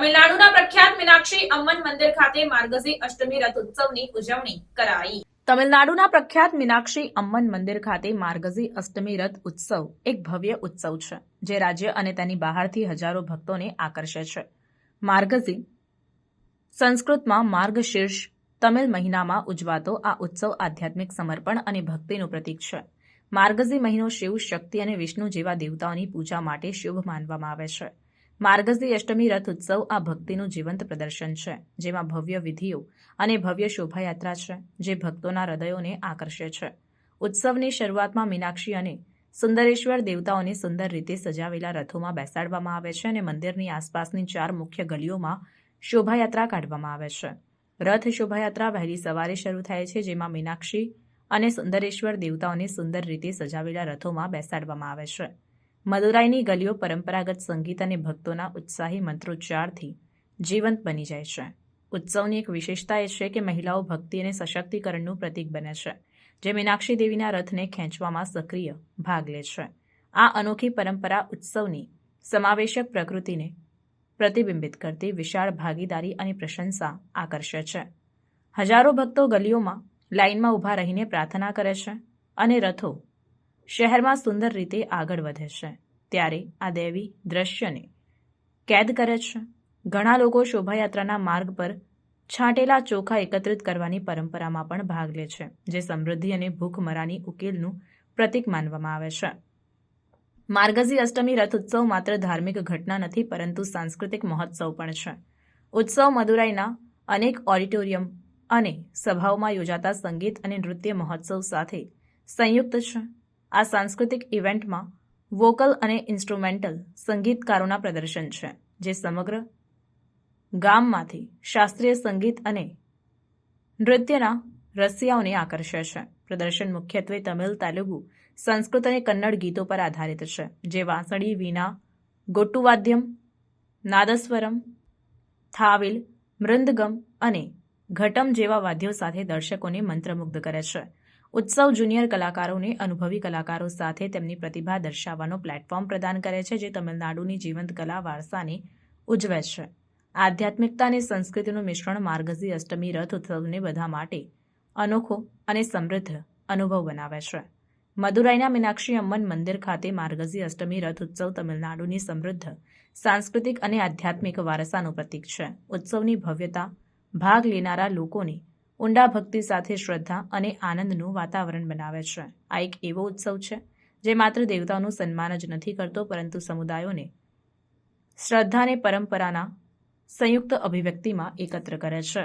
તમિલનાડુના પ્રખ્યાત મીનાક્ષી અમ્મન મંદિર ખાતે માર્ગશીર અષ્ટમી રથ ઉત્સવની ઉજવણી કરાઈ। તમિલનાડુના પ્રખ્યાત મીનાક્ષી અમ્મન મંદિર ખાતે માર્ગશીર અષ્ટમી રથ ઉત્સવ એક ભવ્ય ઉત્સવ છે, જે રાજ્ય અને તેની બહારથી હજારો ભક્તોને આકર્ષે છે। માર્ગશીર સંસ્કૃતમાં માર્ગશીર્ષ તમિલ મહિનામાં ઉજવાતો આ ઉત્સવ આધ્યાત્મિક સમર્પણ અને ભક્તિનું પ્રતીક છે। માર્ગશીર મહિનો શિવ, શક્તિ અને વિષ્ણુ જેવા દેવતાઓની પૂજા માટે શુભ માનવામાં આવે છે। માર્ગશીર અષ્ટમી રથ ઉત્સવ આ ભક્તિનું જીવંત પ્રદર્શન છે, જેમાં ભવ્ય વિધિઓ અને ભવ્ય શોભાયાત્રા છે, જે ભક્તોના હૃદયોને આકર્ષે છે। ઉત્સવની શરૂઆતમાં મીનાક્ષી અને સુંદરેશ્વર દેવતાઓને સુંદર રીતે સજાવેલા રથોમાં બેસાડવામાં આવે છે અને મંદિરની આસપાસની 4 મુખ્ય ગલીઓમાં શોભાયાત્રા કાઢવામાં આવે છે। રથ શોભાયાત્રા વહેલી સવારે શરૂ થાય છે, જેમાં મીનાક્ષી અને સુંદરેશ્વર દેવતાઓને સુંદર રીતે સજાવેલા રથોમાં બેસાડવામાં આવે છે। મદુરાઈની ગલીઓ પરંપરાગત સંગીત અને ભક્તોના ઉત્સાહી મંત્રોચ્ચારથી જીવંત બની જાય છે। ઉત્સવની એક વિશેષતા એ છે કે મહિલાઓ ભક્તિ અને સશક્તિકરણનું પ્રતીક બને છે, જે મીનાક્ષી દેવીના રથને ખેંચવામાં સક્રિય ભાગ લે છે। આ અનોખી પરંપરા ઉત્સવની સમાવેશક પ્રકૃતિને પ્રતિબિંબિત કરતી વિશાળ ભાગીદારી અને પ્રશંસા આકર્ષે છે। હજારો ભક્તો ગલીઓમાં લાઇનમાં ઊભા રહીને પ્રાર્થના કરે છે અને રથો શહેરમાં સુંદર રીતે આગળ વધે છે, ત્યારે આ દૈવી દ્રશ્યને કેદ કરે છે। ઘણા લોકો શોભાયાત્રાના માર્ગ પર છાંટેલા ચોખા એકત્રિત કરવાની પરંપરામાં પણ ભાગ લે છે, જે સમૃદ્ધિ અને ભૂખમરાની ઉકેલનું પ્રતીક માનવામાં આવે છે। માર્ગશીર અષ્ટમી રથ ઉત્સવ માત્ર ધાર્મિક ઘટના નથી, પરંતુ સાંસ્કૃતિક મહોત્સવ પણ છે। ઉત્સવ મદુરાઈના અનેક ઓડિટોરિયમ અને સભાઓમાં યોજાતા સંગીત અને નૃત્ય મહોત્સવ સાથે સંયુક્ત છે। આ સાંસ્કૃતિક ઇવેન્ટમાં વોકલ અને ઇન્સ્ટ્રુમેન્ટલ સંગીતકારોના પ્રદર્શન છે, જે સમગ્ર ગામમાંથી શાસ્ત્રીય સંગીત અને નૃત્યના રસિયાઓને આકર્ષે છે। પ્રદર્શન મુખ્યત્વે તમિલ, તેલુગુ, સંસ્કૃત અને કન્નડ ગીતો પર આધારિત છે, જે વાંસળી, વીણા, ગોટ્ટુવાદ્યમ, નાદસ્વરમ, થાવિલ, મૃદંગમ અને ઘટમ જેવા વાદ્યો સાથે દર્શકોને મંત્રમુગ્ધ કરે છે। ઉત્સવ જુનિયર કલાકારોને અનુભવી કલાકારો સાથે તેમની પ્રતિભા દર્શાવવાનો પ્લેટફોર્મ પ્રદાન કરે છે, જે તમિલનાડુની જીવંત કલા વારસાને ઉજવે છે। આધ્યાત્મિકતા અને સંસ્કૃતિનું મિશ્રણ માર્ગશીર અષ્ટમી રથ ઉત્સવને બધા માટે અનોખો અને સમૃદ્ધ અનુભવ બનાવે છે। મદુરાઈના મીનાક્ષી અમ્મન મંદિર ખાતે માર્ગશીર અષ્ટમી રથ ઉત્સવ તમિલનાડુની સમૃદ્ધ સાંસ્કૃતિક અને આધ્યાત્મિક વારસાનું પ્રતીક છે। ઉત્સવની ભવ્યતા ભાગ લેનારા લોકોને ઊંડા ભક્તિ સાથે શ્રદ્ધા અને આનંદનું વાતાવરણ બનાવે છે। આ એક એવો ઉત્સવ છે જે માત્ર દેવતાઓનું સન્માન જ નથી કરતો, પરંતુ સમુદાયોને શ્રદ્ધા અને પરંપરાના સંયુક્ત અભિવ્યક્તિમાં એકત્ર કરે છે।